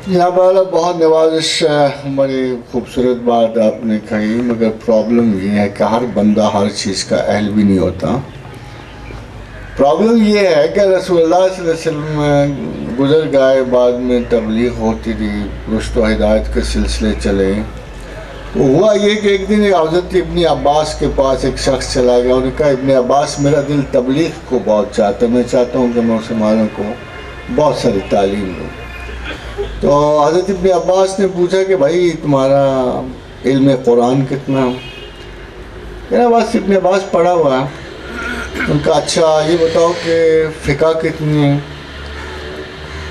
یہاں پر بہت نوازش بڑی خوبصورت بات آپ نے کہی، مگر پرابلم یہ ہے کہ ہر بندہ ہر چیز کا اہل بھی نہیں ہوتا۔ پرابلم یہ ہے کہ رسول اللہ صلی اللہ علیہ وسلم گزر گئے، بعد میں تبلیغ ہوتی رہی، رشد و ہدایت کے سلسلے چلے۔ ہوا یہ کہ ایک دن حضرت ابن عباس کے پاس ایک شخص چلا گیا، انہوں نے کہا ابن عباس میرا دل تبلیغ کو بہت چاہتا ہے، میں چاہتا ہوں کہ میں مسلمانوں کو بہت ساری تعلیم دوں۔ تو حضرت ابن عباس نے پوچھا کہ بھائی تمہارا علم قرآن کتنا؟ کہنا بس ابن عباس پڑھا ہوا ہے۔ ان کا اچھا یہ بتاؤ کہ فقہ کتنی ہے؟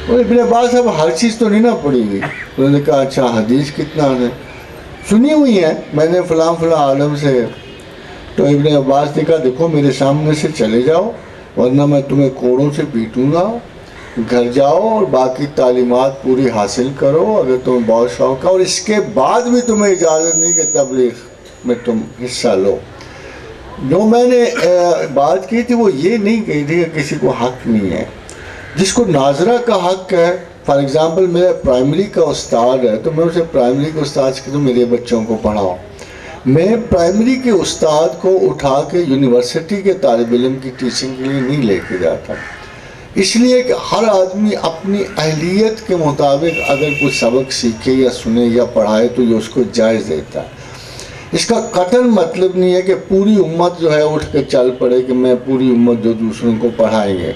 اور ابن عباس اب ہر چیز تو نہیں نہ پڑھی ہوئی۔ انہوں نے کہا اچھا حدیث کتنا ہے؟ سنی ہوئی ہے میں نے فلاں فلاں عالم سے۔ تو ابن عباس نے کہا دیکھو میرے سامنے سے چلے جاؤ ورنہ میں تمہیں کوڑوں سے پیٹوں گا، گھر جاؤ اور باقی تعلیمات پوری حاصل کرو اگر تمہیں بہت شوق ہے، اور اس کے بعد بھی تمہیں اجازت نہیں کہ تبلیغ میں تم حصہ لو۔ جو میں نے بات کی تھی وہ یہ نہیں کہی تھی کہ کسی کو حق نہیں ہے، جس کو ناظرہ کا حق ہے۔ فار ایگزامپل میرا پرائمری کا استاد ہے تو میں اسے پرائمری کے استاد سے کہتا ہوں میرے بچوں کو پڑھاؤ۔ میں پرائمری کے استاد کو اٹھا کے یونیورسٹی کے طالب علم کی ٹیچنگ کے لیے نہیں لے کے جاتا، اس لیے کہ ہر آدمی اپنی اہلیت کے مطابق اگر کوئی سبق سیکھے یا سنے یا پڑھائے تو یہ اس کو جائز دیتا ہے۔ اس کا قطعاً مطلب نہیں ہے کہ پوری امت جو ہے اٹھ کے چل پڑے کہ میں پوری امت جو دوسروں کو پڑھائیں گے۔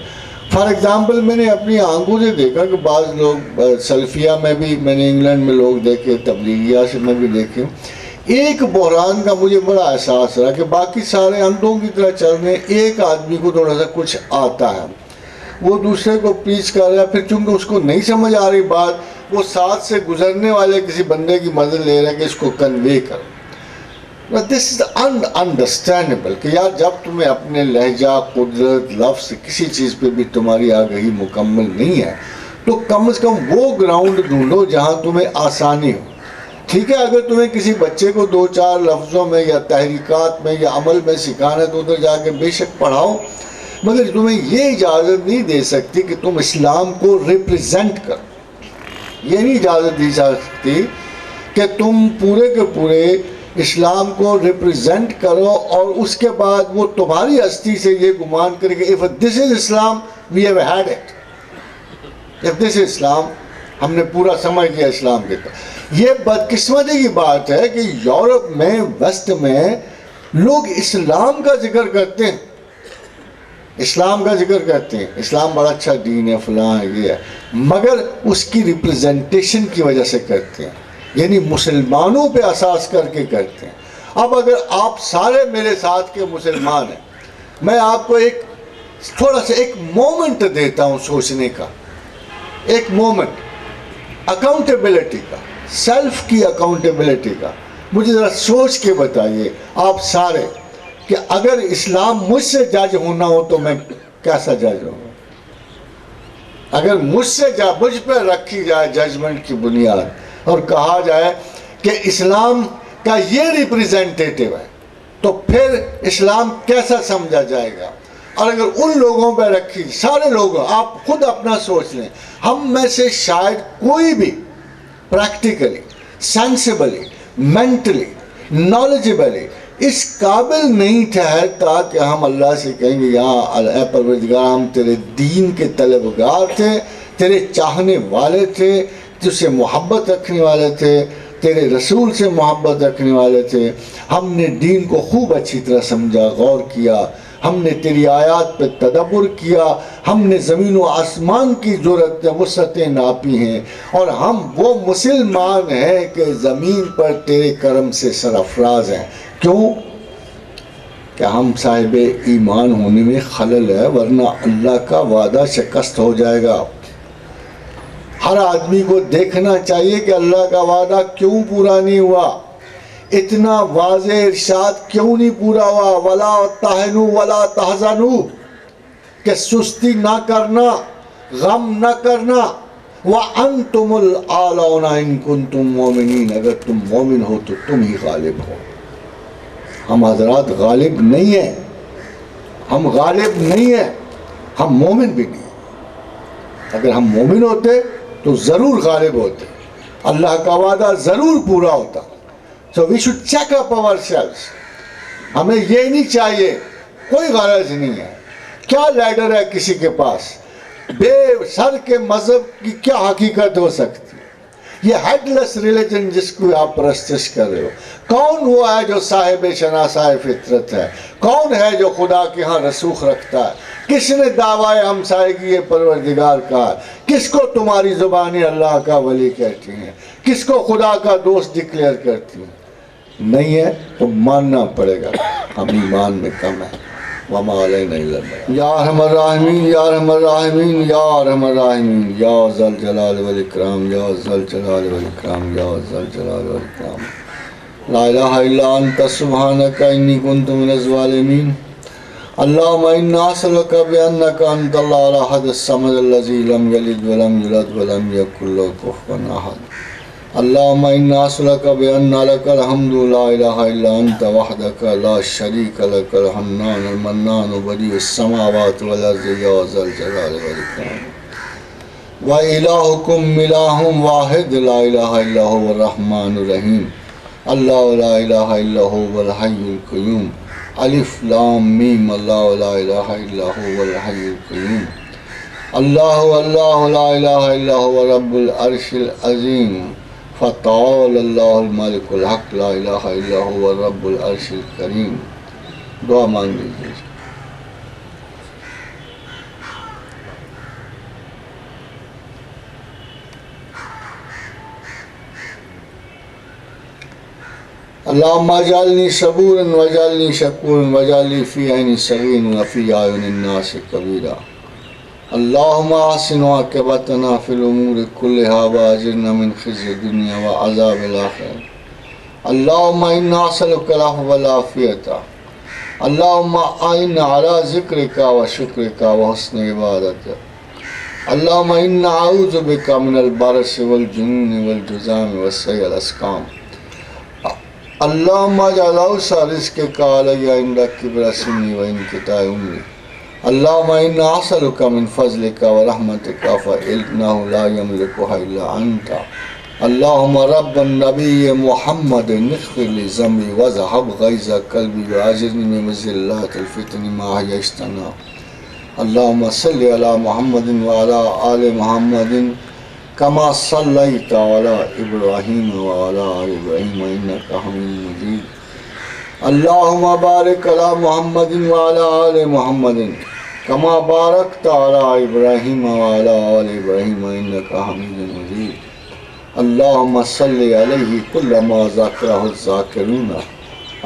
فار ایگزامپل میں نے اپنی آنکھوں سے دیکھا کہ بعض لوگ سلفیہ میں بھی میں نے انگلینڈ میں لوگ دیکھے، تبلیغیہ سے میں بھی دیکھے، ایک بحران کا مجھے بڑا احساس رہا کہ باقی سارے اندھوں کی طرح چل رہے ہیں، ایک آدمی کو تھوڑا سا کچھ آتا ہے، وہ دوسرے کو پریچ کر رہا ہے، پھر چونکہ اس کو نہیں سمجھ آ رہی بات، وہ ساتھ سے گزرنے والے کسی بندے کی مدد لے رہا ہے کہ اس کو کنوے کر۔ دس از انڈرسٹینڈیبل کہ یار جب تمہیں اپنے لہجہ، قدرت، لفظ کسی چیز پہ بھی تمہاری آگہی مکمل نہیں ہے تو کم از کم وہ گراؤنڈ ڈھونڈو جہاں تمہیں آسانی ہو۔ ٹھیک ہے اگر تمہیں کسی بچے کو دو چار لفظوں میں یا تحریکات میں یا عمل میں سکھانا ہے تو ادھر جا کے بے شک پڑھاؤ، مگر تمہیں یہ اجازت نہیں دے سکتی کہ تم اسلام کو ریپریزنٹ کرو۔ یہ نہیں اجازت دی جا سکتی کہ تم پورے کے پورے اسلام کو ریپریزنٹ کرو اور اس کے بعد وہ تمہاری ہستی سے یہ گمان کرے کہ if this is Islam we have had it، if this is Islam ہم نے پورا سمجھ لیا اسلام کے طرف۔ یہ بدقسمتی کی بات ہے کہ یورپ میں، ویسٹ میں لوگ اسلام کا ذکر کرتے ہیں، اسلام کا ذکر کرتے ہیں، اسلام بڑا اچھا دین ہے فلاں یہ ہے، مگر اس کی ریپریزنٹیشن کی وجہ سے کرتے ہیں، یعنی مسلمانوں پہ اساس کر کے کرتے ہیں۔ اب اگر آپ سارے میرے ساتھ کے مسلمان ہیں، میں آپ کو ایک تھوڑا سا ایک مومنٹ دیتا ہوں سوچنے کا، ایک مومنٹ اکاؤنٹیبلٹی کا، سیلف کی اکاؤنٹیبلٹی کا۔ مجھے ذرا سوچ کے بتائیے آپ سارے کہ اگر اسلام مجھ سے جج ہونا ہو تو میں کیسا جج ہوں؟ اگر مجھ پہ رکھی جائے ججمنٹ کی بنیاد اور کہا جائے کہ اسلام کا یہ ریپریزنٹیٹیو ہے تو پھر اسلام کیسا سمجھا جائے گا؟ اور اگر ان لوگوں پہ رکھی، سارے لوگوں، آپ خود اپنا سوچ لیں، ہم میں سے شاید کوئی بھی پریکٹیکلی، سینسیبلی، مینٹلی، نالجبلی اس قابل نہیں ٹھہرتا کہ ہم اللہ سے کہیں گے یا اے پروردگار ہم تیرے دین کے طلبگار تھے، تیرے چاہنے والے تھے، تجھ سے محبت رکھنے والے تھے، تیرے رسول سے محبت رکھنے والے تھے، ہم نے دین کو خوب اچھی طرح سمجھا، غور کیا، ہم نے تیری آیات پہ تدبر کیا، ہم نے زمین و آسمان کی وسعتیں ناپی ہیں، اور ہم وہ مسلمان ہیں کہ زمین پر تیرے کرم سے سرفراز ہیں۔ کیوں؟ کہ ہم صاحب ایمان ہونے میں خلل ہے، ورنہ اللہ کا وعدہ شکست ہو جائے گا۔ ہر آدمی کو دیکھنا چاہیے کہ اللہ کا وعدہ کیوں پورا نہیں ہوا، اتنا واضح ارشاد کیوں نہیں پورا ہوا، وَلَا تَهِنُوا وَلَا تَحْزَنُوا، کہ سستی نہ کرنا، غم نہ کرنا، وَأَنْتُمُ الْأَعْلَوْنَ إِن كُنتُم مُؤْمِنِينَ، اگر تم مومن ہو تو تم ہی غالب ہو۔ ہم حضرات غالب نہیں ہیں، ہم غالب نہیں ہیں، ہم مومن بھی نہیں ہیں۔ اگر ہم مومن ہوتے تو ضرور غالب ہوتے، اللہ کا وعدہ ضرور پورا ہوتا. So we should check up ourselves. ہمیں یہ نہیں چاہیے، کوئی غرض نہیں ہے کیا لیڈر ہے کسی کے پاس، بے سر کے مذہب کی کیا حقیقت ہو سکتی، یہ ہیڈ لیس ریلیجن جس کو آپ پرستش کر رہے ہو. کون وہ ہے جو صاحب شناسہ فطرت ہے، کون ہے جو خدا کے ہاں رسوخ رکھتا ہے، کس نے دعویٰ ہمسائیگی پروردگار کہا، کس کو تمہاری زبانی اللہ کا ولی کہتی ہیں، کس کو خدا کا دوست ڈکلیئر کرتی ہیں؟ نہیں ہے تو ماننا پڑے گا ہم ایمان میں کم ہے. وما علینا الا البلاغ. یا ارحم الراحمین یا ارحم الراحمین یا ارحم الراحمین یا ذل جلال والاکرام یا ذل جلال والاکرام یا ذل جلال والاکرام. لا الہ الا انت سبحانک انی کنت من الظالمین. اللہم انا اسألک بانک انت اللہ الاحد الصمد الذی لم یلد ولم یولد ولم یکن لہ کفوا احد. اللہم انا اسألک بان لک الحمد لا الہ الا انت وحدک لا شریک لک الحنان المنان بدیع السماوات والارض یا ذا الجلال والاکرام. وإلہکم الہ واحد لا الہ الا هو الرحمن الرحیم. اللہ لا الہ الا هو الحی القیوم. الف لام میم اللہ لا الہ الا هو الحی القیوم. اللہ اللہ لا الہ الا هو رب العرش العظیم. فتعال اللہ الملک الحق لا الہ الا هو رب العرش الکریم. دعا مانگ لیجیے. اللہم اجعلنی صبورا واجعلنی شکورا واجعلنی فی عین صغیر وفی اعین الناس کبیرا. اللہم احسن عاقبتنا فی الامور کلہا واجرنا من خزی الدنیا وعذاب الآخرہ. اللہم انا اسألک العفو والعافیۃ. اللہم اعنا علی ذکرک وشکرک وحسن عبادتک. اللہم انا اعوذ بک من البرص والجنون والجذام وسیء الاسقام. اللہم اجعل اوسع رزقک علی عند کبر سنی وانقطاع عمری. اللہم انا اسألک من فضلک ورحمتک فإنہ لا یملکها الا انت. اللہم رب النبی محمد اغفر لی ذنبی وذہب غیظ قلبی واجرنی من مضلات الفتن ما احییتنا. اللہم صلی علی محمد وعلی آل محمد کما صلیت علی ابراہیم وعلی آل ابراہیم انک حمید مجید. اللہم بارک علی محمد وعلی آل محمد کما بارکت علی ابراہیم وعلی آل ابراہیم انک حمید مجید. اللہم صلی علیہ کل ما ذکرہ الذاکرون.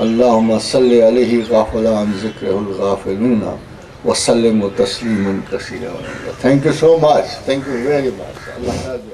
اللہم صلی علیہ غافل عن ذکرہ الغافلون وسلم تسلیما کثیرا. Thank you so much. Thank you very much. Allah